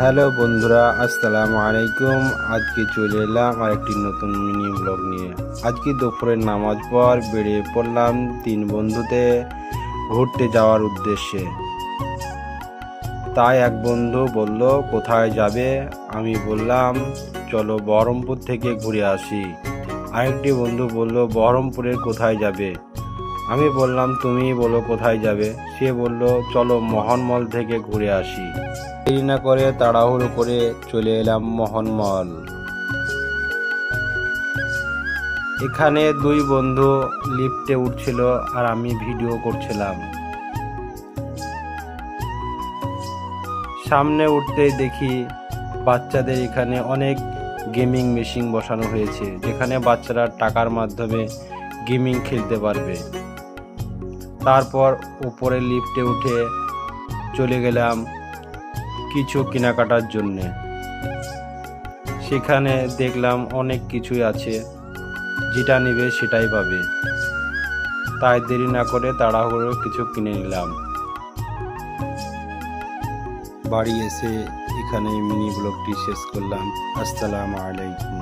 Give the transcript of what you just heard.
Hello বন্ধুরা, আসসালামু আলাইকুম। আজকে চলে এলাম আর একটি নতুন মিনি ব্লগ নিয়ে। আজকে দুপুরের নামাজ পর বেরিয়ে পড়লাম তিন বন্ধুতে ঘুরতে যাওয়ার উদ্দেশ্যে। তাই এক বন্ধু বলল কোথায় যাবে, আমি বললাম চলো বহরমপুর থেকে ঘুরে আসি। আরেকটি বন্ধু বলল বহরমপুরের কোথায় যাবে, আমি বললাম তুমি বলো কোথায় যাবে। সে বলল চলো মোহনমল থেকে ঘুরে আসি। দেরি না করে তাড়াহুড়ো করে চলে এলাম মোহনমল। এখানে দুই বন্ধু লিফটে উঠছিল আর আমি ভিডিও করছিলাম। সামনে উঠতেই দেখি বাচ্চাদের এখানে অনেক গেমিং মেশিন বসানো হয়েছে, যেখানে বাচ্চারা টাকার মাধ্যমে গেমিং খেলতে পারবে। তারপর উপরে লিফটে উঠে চলে গেলাম কিছু কেনাকাটার জন্যে। সেখানে দেখলাম অনেক কিছুই আছে, যেটা নেবে সেটাই পাবে। তাই দেরি না করে তাড়াহুড়ো কিছু কিনে নিলাম। বাড়ি এসে এখানে মিনি ব্লগটি শেষ করলাম। আসসালামু আলাইকুম।